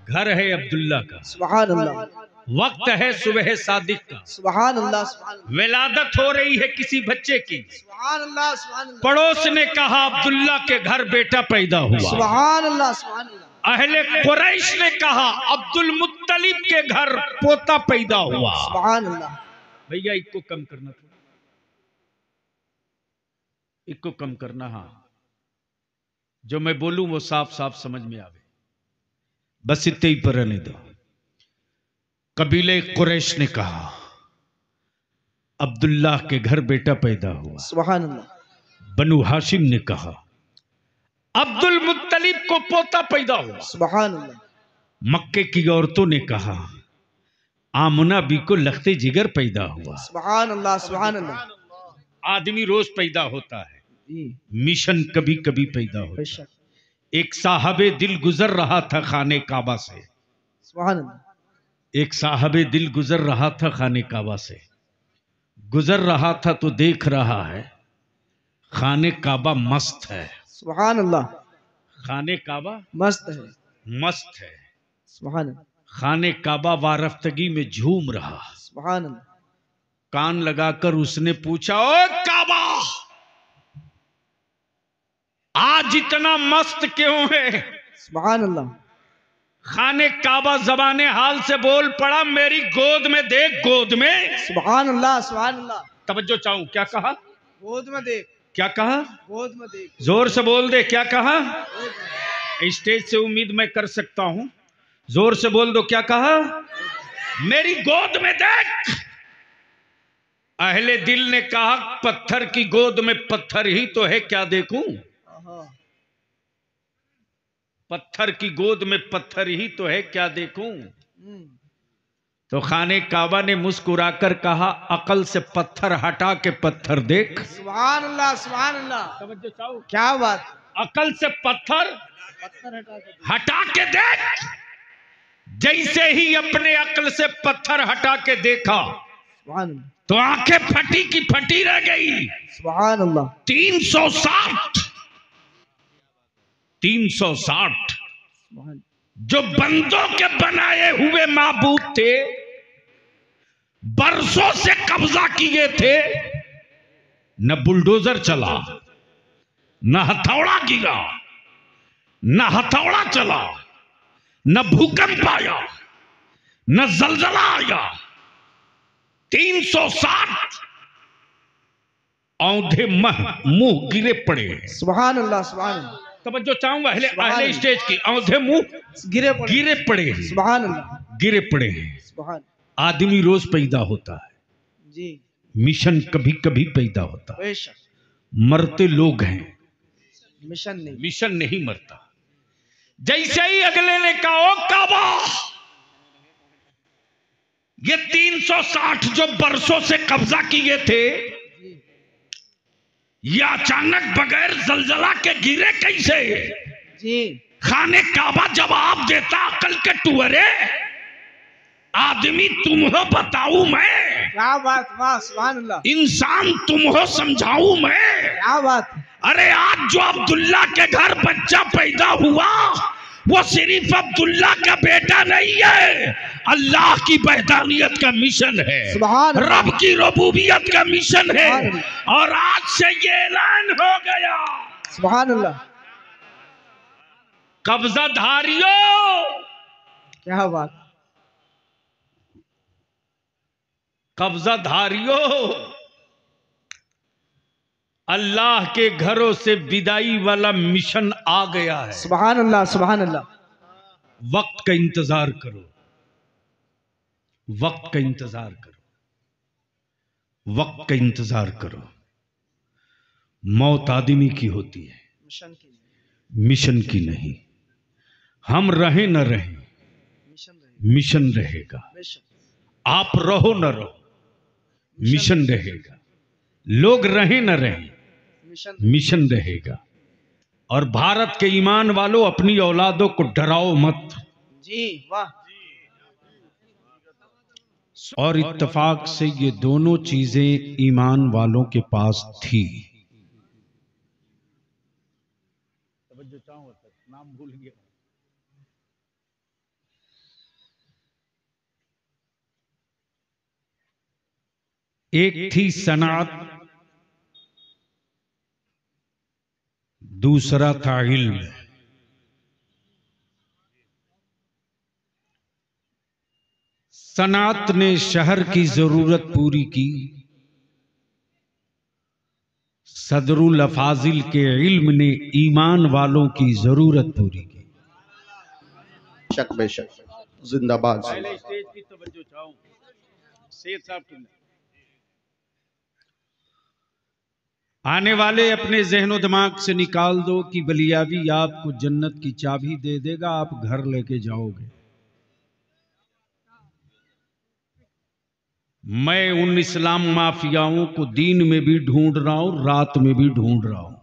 घर है अब्दुल्ला का, सुभान अल्लाह, वक्त है सुबह सादिक का, सुभान अल्लाह, सुभान अल्लाह, विलादत हो रही है किसी बच्चे की। सुभान अल्लाह, सुभान अल्लाह, पड़ोस ने कहा अब्दुल्ला के घर बेटा पैदा हुआ। सुभान अल्लाह, सुभान अल्लाह, अहले कुरैश ने कहा अब्दुल मुत्तलिब के घर पोता पैदा हुआ। सुभान अल्लाह। भैया इसको कम करना, थोड़ा इसको कम करना। हाँ, जो मैं बोलूं वो साफ साफ समझ में आवे, बस इतने ही पर रहने दो। कबीले कुरैश ने कहा अब्दुल्ला के घर बेटा पैदा हुआ। सुभान अल्लाह। बनु हाशिम ने कहा अब्दुल मुत्तलिब को पोता पैदा हुआ। सुभान अल्लाह। मक्के की औरतों ने कहा आमना बी को लखते जिगर पैदा हुआ। सुभान अल्लाह, सुभान अल्लाह। आदमी रोज पैदा होता है, जी, मिशन कभी कभी पैदा होता है। बेशक। एक साहबे दिल गुजर रहा था खाने काबा से। सुभान अल्लाह। एक साहबे दिल गुजर रहा था खाने काबा से। गुजर रहा था तो देख रहा है खाने काबा मस्त है। सुभान अल्लाह। खाने काबा मस्त है, मस्त है। सुभान अल्लाह, खाने काबा वारफ्तगी में झूम रहा। सुभान अल्लाह। कान लगाकर उसने पूछा ओ काबा, आज इतना मस्त क्यों है? सुभान अल्लाह। खाने काबा जबाने हाल से बोल पड़ा मेरी गोद में देख, गोद में। सुभान अल्लाह, सुभान अल्लाह। तवज्जो चाहूं, क्या कहा? गोद में देख, क्या कहा? गोद में देख, जोर से बोल दे, क्या कहा? गोद में। स्टेज से उम्मीद मैं कर सकता हूं, जोर से बोल दो, क्या कहा? मेरी गोद में देख। अहले दिल ने कहा पत्थर की गोद में पत्थर ही तो है, क्या देखूं? पत्थर की गोद में पत्थर ही तो है, क्या देखूं? तो खाने काबा ने मुस्कुराकर कहा अकल से पत्थर हटा के पत्थर देख। सुभान अल्लाह, सुभान अल्लाह। तवज्जो चाहो, क्या बात। अकल से पत्थर हटा के देख। जैसे ही अपने अकल से पत्थर हटा के देखा सुभान अल्लाह, तो आंखें फटी की फटी रह गई। सुभान अल्लाह। 360 सुभान। जो बंदों के बनाए हुए माबूद थे, बरसों से कब्जा किए थे, न बुलडोजर चला, न हथौड़ा गिरा, न हथौड़ा चला, न भूकंप आया, न जलजला आया। 360 औंधे मुंह गिरे पड़े। सुभान अल्लाह, सुभान अल्लाह। तवज्जो चाहूंगा अहले स्टेज की, औंधे मुंह गिरे पड़े हैं। सुभान अल्लाह, गिरे पड़े हैं। सुभान। आदमी रोज पैदा होता है, जी, मिशन कभी कभी पैदा होता है। बेशक। मरते लोग हैं, मिशन नहीं मरता। जैसे ही अगले ने कहा ओ काबा, ये 360 जो बरसों से कब्जा किए थे, ये अचानक बगैर जलजला के गिरे कैसे? जी। खाने काबा जवाब देता अकल के टुअरे, आदमी तुम हो बताऊं मैं? क्या बात, वाह, सुभान अल्लाह। इंसान तुम हो समझाऊं मैं? क्या बात। अरे आज जो अब्दुल्ला के घर बच्चा पैदा हुआ वो सिर्फ अब्दुल्ला का बेटा नहीं है, अल्लाह की वहदानियत का मिशन है, सुभान अल्लाह। रब की रबूबियत का मिशन है। और आज से ये ऐलान हो गया, सुभान अल्लाह। कब्जाधारियों, क्या बात। कब्जाधारियों, अल्लाह के घरों से विदाई वाला मिशन आ गया है। सुभान अल्लाह, सुभान अल्लाह। वक्त का इंतजार करो, वक्त का इंतजार करो, वक्त का इंतजार करो। मौत आदमी की होती है, मिशन की नहीं। हम रहे न रहे, मिशन रहेगा। आप रहो न रहो, मिशन रहेगा। लोग रहे न रहे, मिशन रहेगा। और भारत के ईमान वालों, अपनी औलादों को डराओ मत। जी, वाह। और इत्तेफाक से ये दोनों चीजें ईमान वालों के पास थी। नाम भूल गया। एक थी सनात, दूसरा था इल्म। सनात ने शहर की जरूरत पूरी की, सदरुल अफाजिल के इल्म ने ईमान वालों की जरूरत पूरी की। शक बेशक, जिंदाबाद। पहले स्टेज की तवज्जो चाहूं, सेठ साहब की आने वाले अपने जहनो दिमाग से निकाल दो कि बलियावी आपको जन्नत की चाबी दे देगा, आप घर लेके जाओगे। मैं उन इस्लाम माफियाओं को दिन में भी ढूंढ रहा हूं, रात में भी ढूंढ रहा हूं,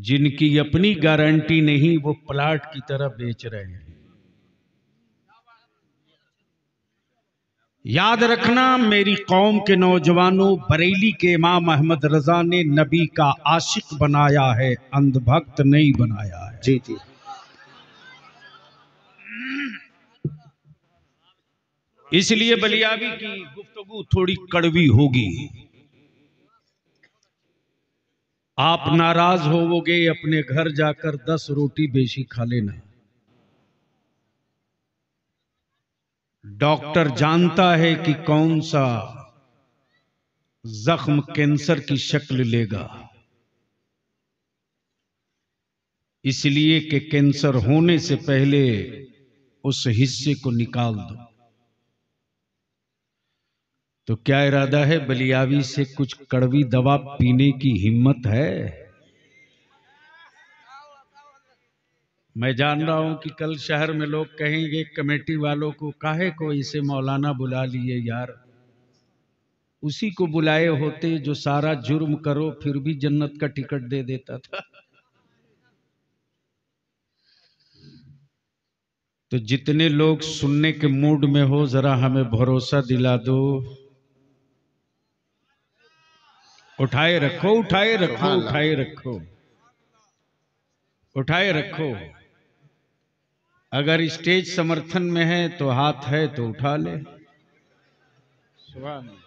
जिनकी अपनी गारंटी नहीं, वो प्लाट की तरह बेच रहे हैं। याद रखना मेरी कौम के नौजवानों, बरेली के इमाम अहमद रजा ने नबी का आशिक बनाया है, अंधभक्त नहीं बनाया है। जी जी। इसलिए बलियावी की गुफ्तगू थोड़ी कड़वी होगी। आप नाराज होवोगे, अपने घर जाकर 10 रोटी बेशी खा लेना। डॉक्टर जानता है कि कौन सा जख्म कैंसर की शक्ल लेगा, इसलिए कि कैंसर होने से पहले उस हिस्से को निकाल दो। तो क्या इरादा है, बलियावी से कुछ कड़वी दवा पीने की हिम्मत है? मैं जान रहा हूं कि कल शहर में लोग कहेंगे कमेटी वालों को, काहे को इसे मौलाना बुला लिए यार, उसी को बुलाए होते जो सारा जुर्म करो फिर भी जन्नत का टिकट दे देता था। तो जितने लोग सुनने के मूड में हो, जरा हमें भरोसा दिला दो। उठाए रखो, उठाए रखो, उठाए रखो, उठाए रखो। अगर स्टेज समर्थन में है तो हाथ है तो उठा ले। सुभान अल्लाह।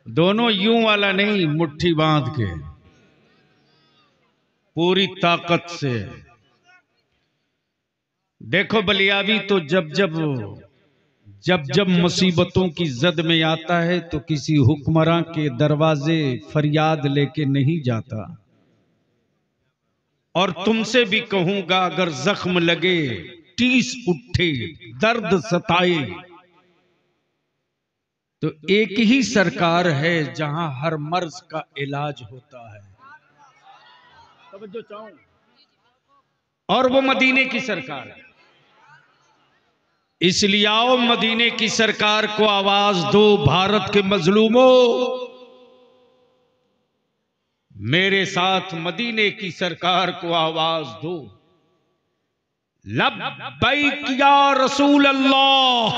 दोनों यूं वाला नहीं, मुट्ठी बांध के पूरी ताकत से। देखो बलियावी तो जब जब मुसीबतों की जद में आता है तो किसी हुक्मरां के दरवाजे फरियाद लेके नहीं जाता। और तुमसे भी कहूंगा, अगर जख्म लगे, टीस उठे, दर्द सताए, तो एक ही सरकार है जहां हर मर्ज का इलाज होता है। तवज्जो चाहूं, और वो मदीने की सरकार है। इसलिए आओ मदीने की सरकार को आवाज दो, भारत के मजलूमों, मेरे साथ मदीने की सरकार को आवाज दो। लब्बैक या रसूल अल्लाह,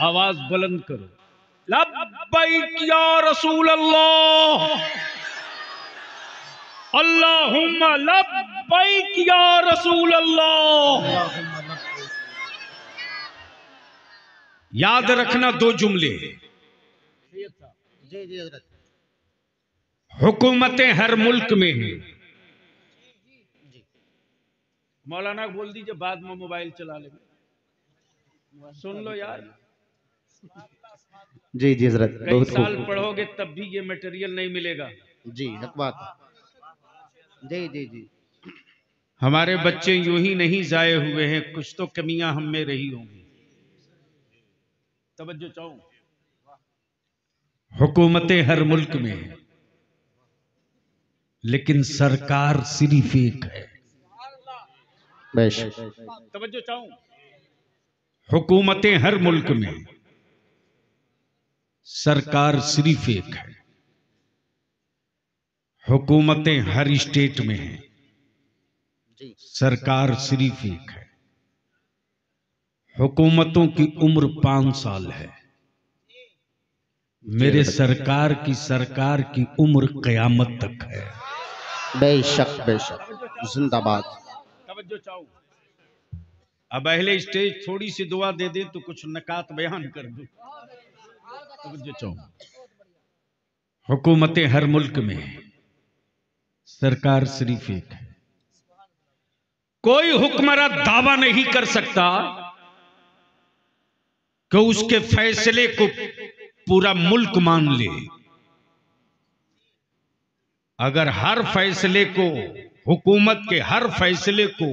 आवाज बुलंद करो, लब्बैक या रसूल अल्लाह, अल्लाहुम्मा लब्बैक या रसूल अल्लाह। याद रखना दो जुमले, हुकूमतें हर मुल्क में हैं। मौलाना बोल दीजिए, बाद में मोबाइल चला लेंगे। सुन लो यार, जी जी हजरत, कई साल पढ़ोगे तब भी ये मटेरियल नहीं मिलेगा। जी हक बात। जी जी जी। हमारे बच्चे यूं ही नहीं जाए हुए हैं, कुछ तो कमियां हम में रही होंगी। तवज्जो चाहूं, हुकूमतें हर मुल्क में हैं, लेकिन सरकार सिर्फ एक है। बेशक। तवज्जो चाहूं, हुकूमतें हर मुल्क में, सरकार सिर्फ एक है। हुकूमतें हर स्टेट में हैं, सरकार सिर्फ एक है। हुकूमतों की उम्र 5 साल है, मेरे सरकार की उम्र क़यामत तक है। बेशक बेशक, जिंदाबाद। तवज्जो चाहूं, अब अहले स्टेज थोड़ी सी दुआ दे दे तो कुछ नकात बयान कर दूं। तवज्जो चाहूं, हुकूमतें हर मुल्क में है, सरकार सिर्फ एक है। कोई हुक्मरान दावा नहीं कर सकता कि उसके फैसले को पूरा मुल्क मान ले। अगर हर फैसले को, हुकूमत के हर फैसले को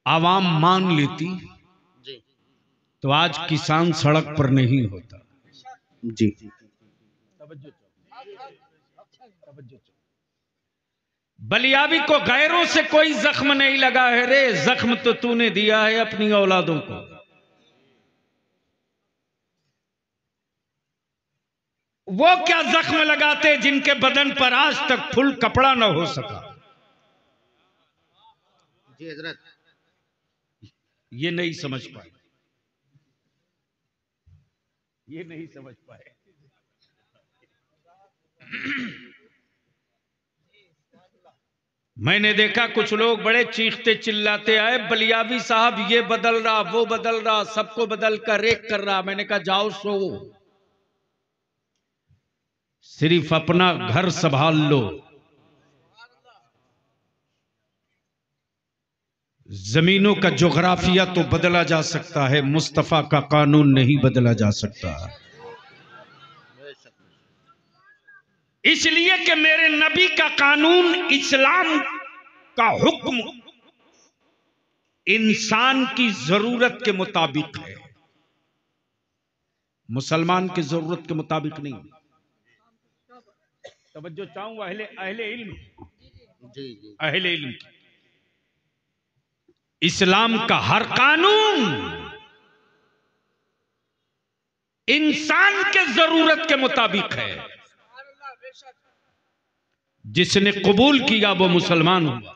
आवाम मान लेती तो आज किसान सड़क पर नहीं होता। जी। बलियाबी को गैरों से कोई जख्म नहीं लगा है रे, जख्म तो तूने दिया है अपनी औलादों को। वो क्या जख्म लगाते जिनके बदन पर आज तक फुल कपड़ा न हो सका। जी हजरत। ये नहीं समझ पाए, ये नहीं समझ पाए। मैंने देखा कुछ लोग बड़े चीखते चिल्लाते आए, बलियाबी साहब ये बदल रहा, वो बदल रहा, सबको बदल कर एक कर रहा। मैंने कहा जाओ सो, सिर्फ अपना घर संभाल लो। जमीनों का जोग्राफिया तो बदला जा सकता है, मुस्तफा का कानून नहीं बदला जा सकता। इसलिए कि मेरे नबी का कानून, इस्लाम का हुक्म इंसान की जरूरत के मुताबिक है, मुसलमान की जरूरत के मुताबिक नहीं। तवज्जो चाहूं अहले इल्म, जी जी। अहले इल्म की, इस्लाम का हर कानून इंसान के जरूरत के मुताबिक है। जिसने कबूल किया वो मुसलमान हुआ,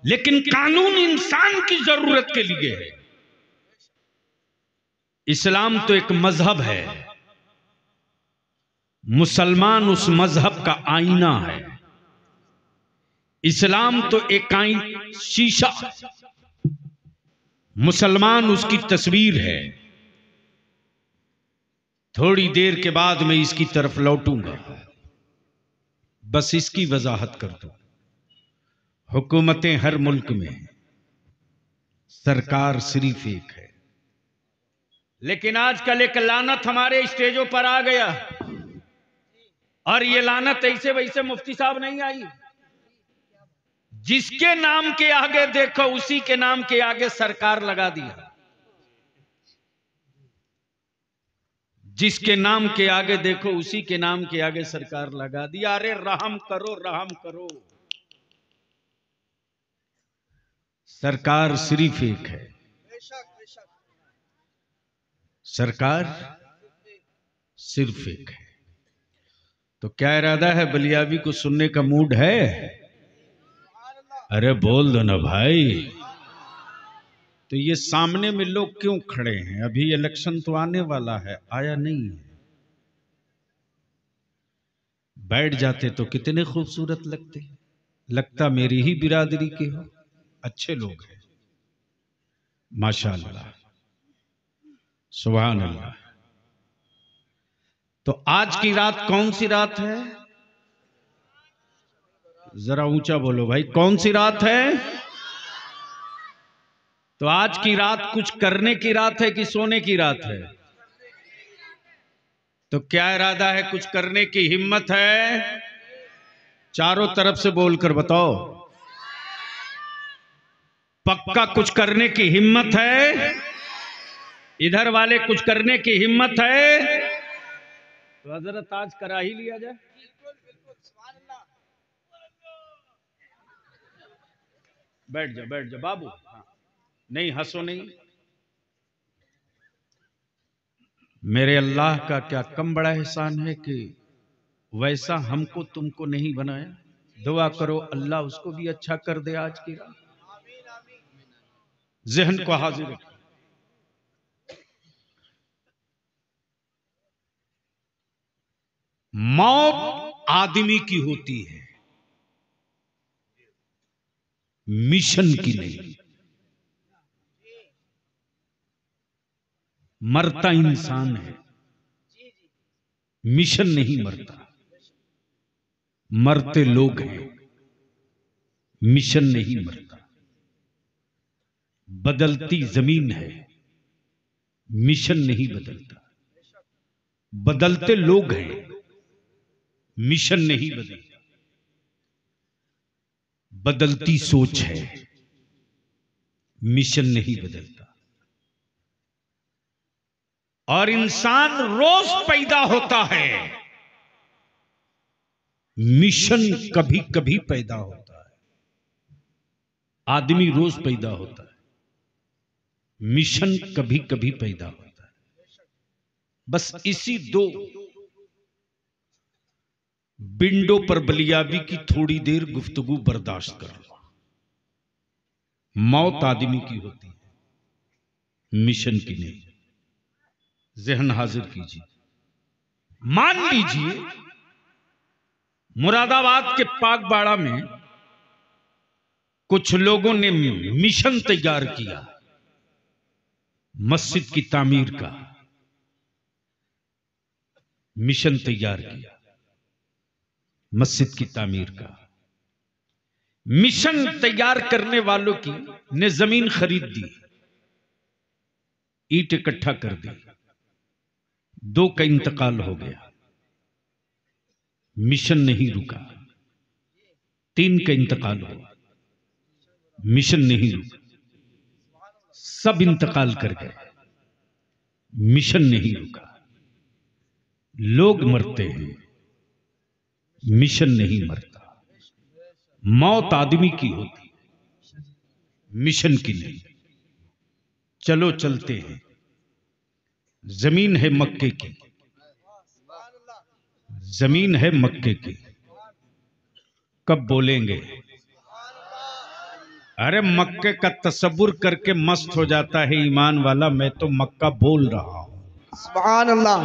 लेकिन कानून इंसान की जरूरत के लिए है। इस्लाम तो एक मजहब है, मुसलमान उस मजहब का आईना है। इस्लाम तो एक शीशा, मुसलमान उसकी तस्वीर है। थोड़ी देर के बाद मैं इसकी तरफ लौटूंगा, बस इसकी वजाहत कर दूं। हुकूमतें हर मुल्क में हैं, सरकार सिर्फ एक है। लेकिन आजकल एक लानत हमारे स्टेजों पर आ गया, और ये लानत ऐसे वैसे मुफ्ती साहब नहीं आई। जिसके नाम के आगे देखो उसी के नाम के आगे सरकार लगा दिया। जिसके नाम के आगे देखो उसी के नाम के आगे सरकार लगा दिया। अरे रहम करो, रहम करो। सरकार सिर्फ एक है, सरकार सिर्फ एक है। तो क्या इरादा है, बलियाबी को सुनने का मूड है? अरे बोल दो ना भाई। तो ये सामने में लोग क्यों खड़े हैं? अभी इलेक्शन तो आने वाला है, आया नहीं है। बैठ जाते तो कितने खूबसूरत लगते, लगता मेरी ही बिरादरी के हो। अच्छे लोग हैं माशाअल्लाह, सुभान अल्लाह। तो आज की रात कौन सी रात है? जरा ऊंचा बोलो भाई, कौन सी रात है? तो आज की रात कुछ करने की रात है कि सोने की रात है? तो क्या इरादा है? कुछ करने की हिम्मत है? चारों तरफ से बोलकर बताओ, पक्का कुछ करने की हिम्मत है? इधर वाले कुछ करने की हिम्मत है? तो हजरत आज करा ही लिया जाए। बैठ जा, बैठ जा बाबू। नहीं हंसो नहीं। मेरे अल्लाह का क्या कम बड़ा एहसान है कि वैसा हमको तुमको नहीं बनाया। दुआ करो अल्लाह उसको भी अच्छा कर दे। आज की रात जहन को हाजिर रखो। मौत आदमी की होती है, मिशन की नहीं। मरता इंसान है, मिशन नहीं मरता। मरते लोग हैं, मिशन नहीं मरता। बदलती जमीन है, मिशन नहीं बदलता। बदलते लोग हैं, मिशन नहीं बदलता। बदलती सोच है, मिशन नहीं बदलता। और इंसान रोज पैदा होता है, मिशन कभी कभी पैदा होता है। आदमी रोज पैदा होता है, मिशन कभी कभी पैदा होता है। बस इसी दो विंडो पर बलियाबी की थोड़ी देर गुफ्तगू बर्दाश्त कर लो। मौत आदमी की होती है, मिशन की नहीं। जहन हाजिर कीजिए। मान लीजिए मुरादाबाद के पाकबाड़ा में कुछ लोगों ने मिशन तैयार किया मस्जिद की तामीर का। मिशन तैयार किया मस्जिद की तामीर का। मिशन तैयार करने वालों की ने जमीन खरीद दी, ईंट इकट्ठा कर दी। 2 का इंतकाल हो गया, मिशन नहीं रुका। 3 का इंतकाल हुआ, मिशन नहीं रुका। सब इंतकाल कर गए, मिशन नहीं रुका। लोग मरते हैं, मिशन नहीं मरता। मौत आदमी की होती, मिशन की नहीं। चलो चलते हैं। जमीन है मक्के की, जमीन है मक्के की। कब बोलेंगे? अरे मक्के का तसव्वुर करके मस्त हो जाता है ईमान वाला। मैं तो मक्का बोल रहा हूं। सुभान अल्लाह।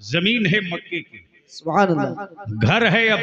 जमीन है मक्के की, सुभान अल्लाह। घर है अब